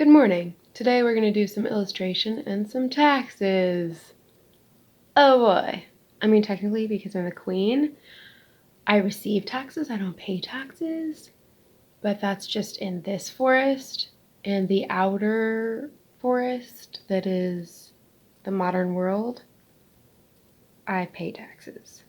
Good morning. Today we're going to do some illustration and some taxes. Oh boy. I mean, technically, because I'm the queen, I receive taxes, I don't pay taxes, but that's just in this forest. In the outer forest, that is the modern world, I pay taxes.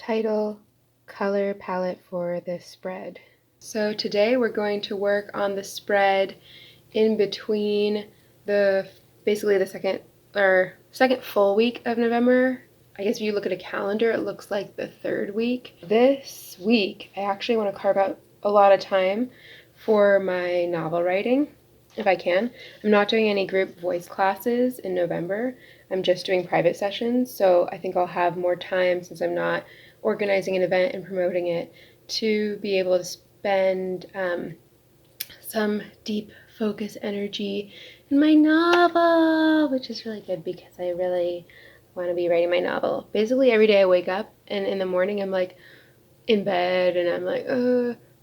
Title, color palette for this spread. So today we're going to work on the spread in between basically the second full week of November. I guess if you look at a calendar, it looks like the third week. This week, I actually want to carve out a lot of time for my novel writing, if I can. I'm not doing any group voice classes in November. I'm just doing private sessions, so I think I'll have more time, since I'm not organizing an event and promoting it, to be able to spend some deep focus energy in my novel, which is really good because I really want to be writing my novel. Basically every day I wake up and in the morning I'm like in bed and I'm like,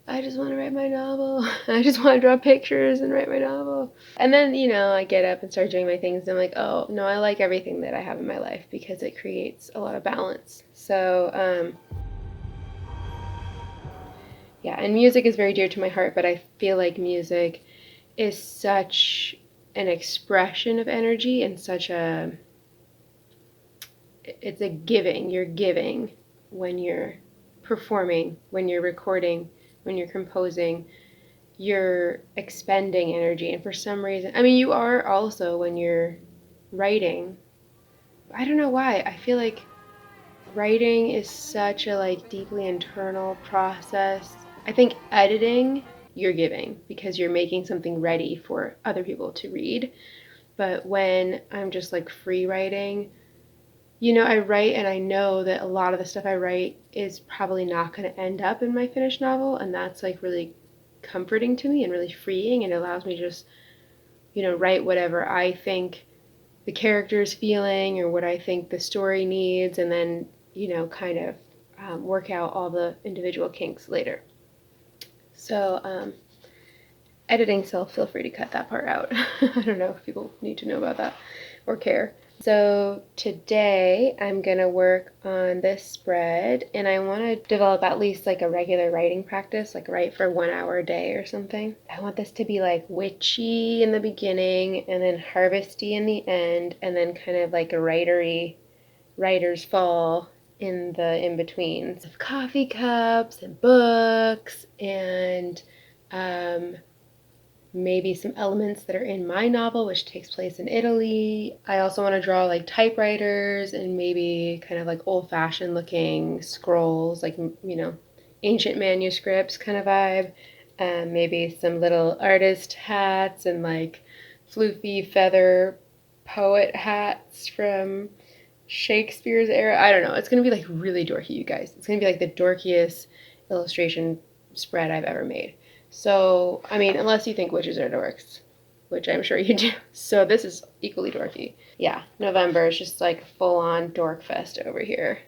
I just want to write my novel. I just want to draw pictures and write my novel. And then, I get up and start doing my things and I'm like, oh, no, I like everything that I have in my life because it creates a lot of balance. So, yeah, and music is very dear to my heart, but I feel like music is such an expression of energy and it's a giving. You're giving when you're performing, when you're recording, when you're composing, you're expending energy. And for some reason, I mean, you are also when you're writing. I don't know why. I feel like writing is such a deeply internal process. I think editing, you're giving because you're making something ready for other people to read. But when I'm just free writing, I write and I know that a lot of the stuff I write is probably not going to end up in my finished novel, and that's really comforting to me and really freeing, and it allows me to just, write whatever I think the character is feeling or what I think the story needs, and then, kind of work out all the individual kinks later. So, editing self, feel free to cut that part out. I don't know if people need to know about that or care. So today I'm going to work on this spread, and I want to develop at least a regular writing practice, write for 1 hour a day or something. I want this to be witchy in the beginning and then harvesty in the end, and then kind of a writer's fall in the in-betweens of coffee cups and books and maybe some elements that are in my novel, which takes place in Italy. I also want to draw typewriters and maybe kind of old-fashioned looking scrolls, ancient manuscripts kind of vibe. Maybe some little artist hats and floofy feather poet hats from Shakespeare's era. I don't know. It's going to be really dorky, you guys. It's going to be the dorkiest illustration spread I've ever made. So, I mean, unless you think witches are dorks, which I'm sure you do. So this is equally dorky. Yeah, November is just full-on dork fest over here.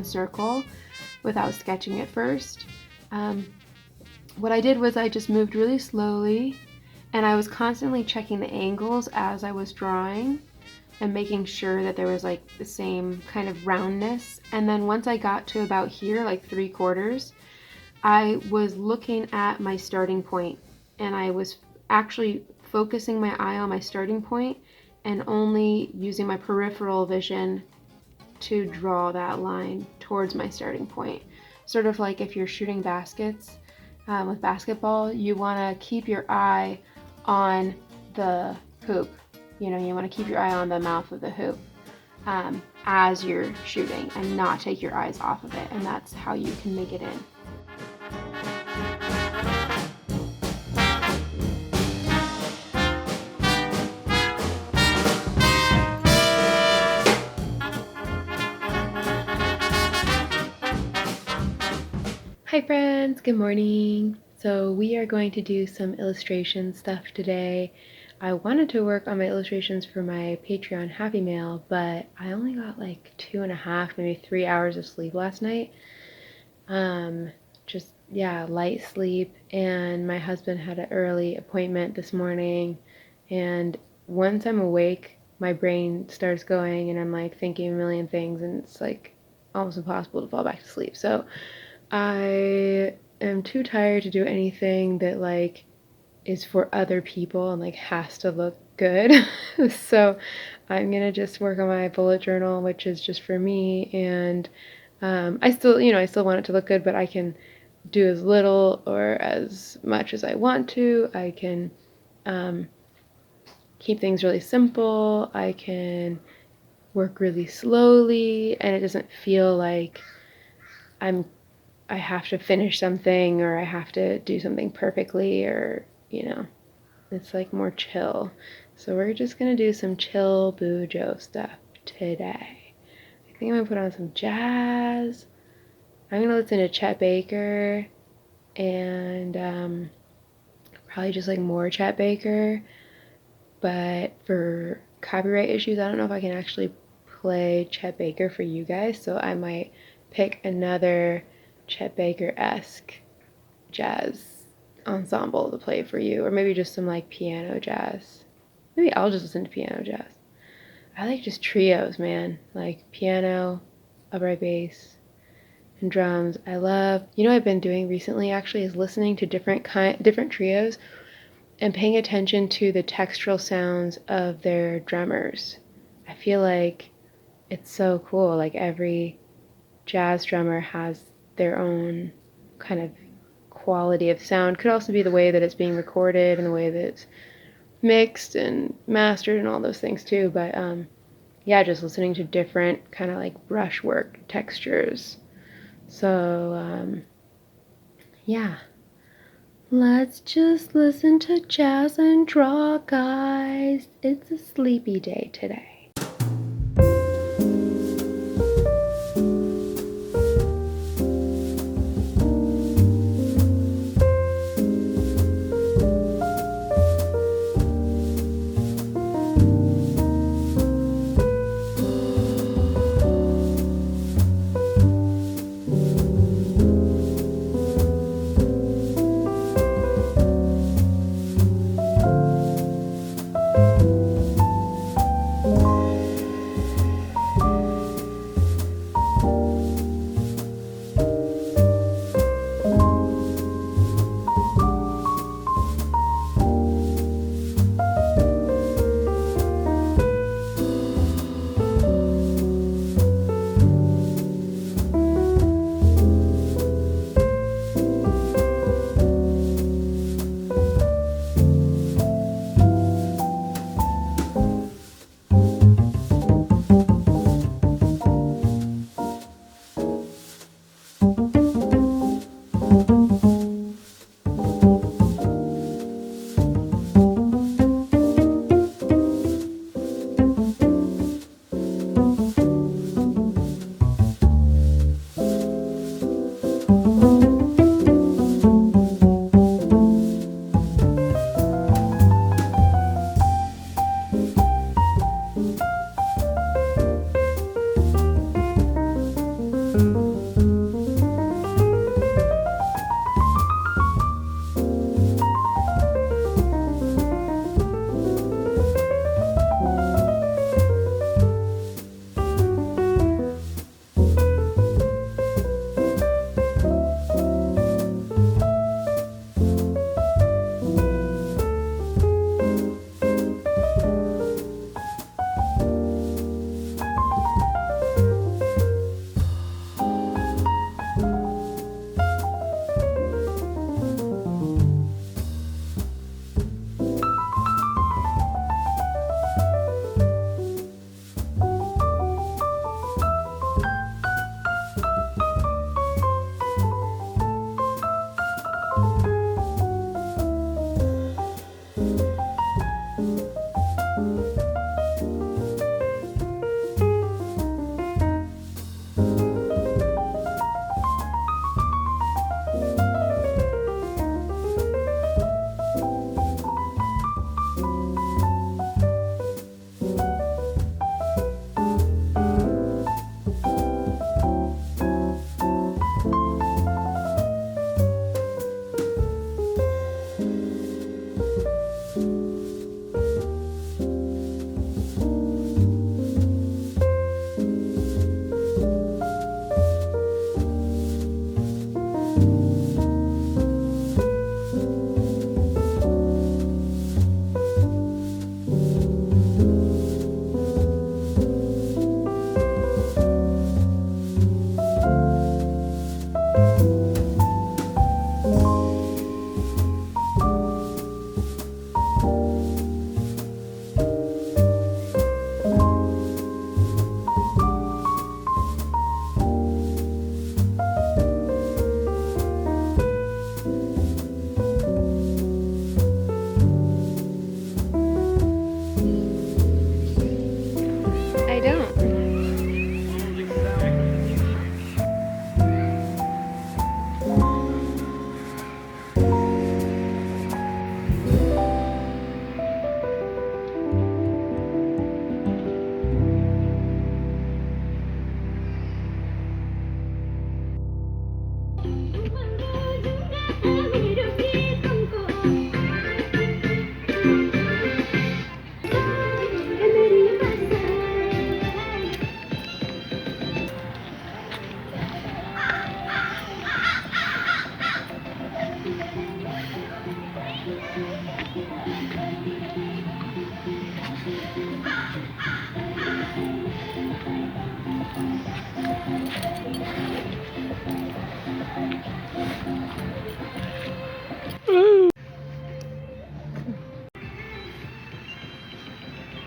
one circle without sketching it first. What I did was I just moved really slowly, and I was constantly checking the angles as I was drawing and making sure that there was like the same kind of roundness. And then once I got to about here, like 3/4, I was looking at my starting point, and I was actually focusing my eye on my starting point and only using my peripheral vision to draw that line towards my starting point. Sort of like if you're shooting baskets with basketball, you want to keep your eye on the hoop. You know, you want to keep your eye on the mouth of the hoop as you're shooting and not take your eyes off of it, and that's how you can make it in. Hi friends, good morning. So we are going to do some illustration stuff today. I wanted to work on my illustrations for my Patreon Happy Mail, but I only got like 2.5, maybe 3 hours of sleep last night. Light sleep, and my husband had an early appointment this morning, and once I'm awake, my brain starts going and I'm like thinking a million things, and it's like almost impossible to fall back to sleep. So I am too tired to do anything that like is for other people and like has to look good. So I'm gonna just work on my bullet journal, which is just for me, and I still want it to look good, but I can do as little or as much as I want to. I can keep things really simple. I can work really slowly, and it doesn't feel like I have to finish something or I have to do something perfectly, or it's like more chill. So we're just gonna do some chill bujo stuff today. I think I'm gonna put on some jazz. I'm gonna listen to Chet Baker and probably just like more Chet Baker. But for copyright issues, I don't know if I can actually play Chet Baker for you guys, so I might pick another Chet Baker-esque jazz ensemble to play for you, or maybe just some like piano jazz. Maybe I'll just listen to piano jazz. I like just trios, man, like piano, upright bass, and drums. I love, what I've been doing recently actually is listening to different trios and paying attention to the textural sounds of their drummers. I feel like it's so cool. Like every jazz drummer has their own kind of quality of sound. Could also be the way that it's being recorded and the way that it's mixed and mastered and all those things too. But just listening to different kind of like brushwork textures. So let's just listen to jazz and draw, guys. It's a sleepy day today.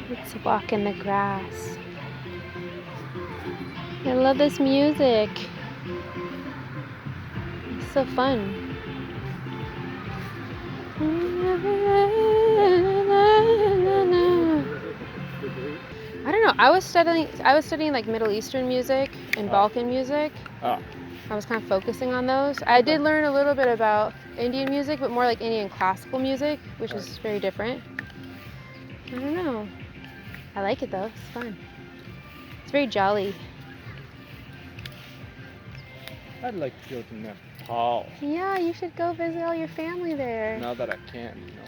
Let's walk in the grass. I love this music. It's so fun. I don't know. I was studying like Middle Eastern music and Balkan music. Oh. I was kind of focusing on those. I did learn a little bit about Indian music, but more like Indian classical music, which is very different. I don't know. I like it though. It's fun. It's very jolly. I'd like to go to Nepal. Yeah, you should go visit all your family there. Now that I can, you know.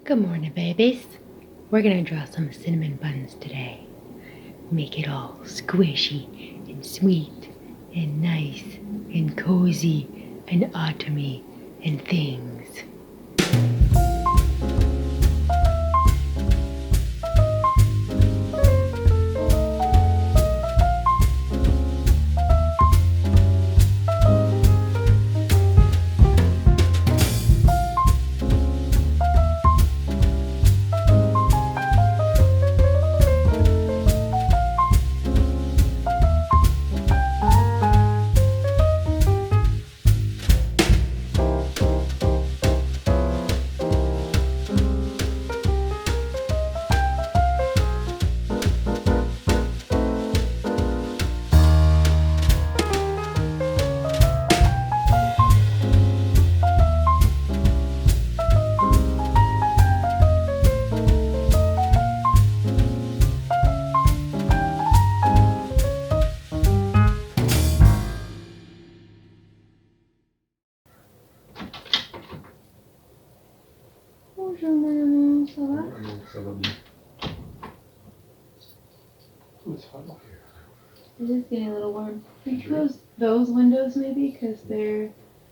Good morning, babies. We're gonna draw some cinnamon buns today. Make it all squishy and sweet and nice and cozy and autumny and things. Bonjour, mon amour. Ça va? Ça va bien. It's hot here. It is getting a little warm. We close those windows maybe because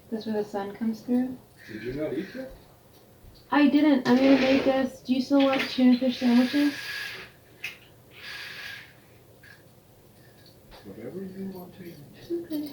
that's where the sun comes through. Did you not eat yet? I didn't. I'm gonna make us. Do you still want tuna fish sandwiches? Whatever you want to eat. Okay.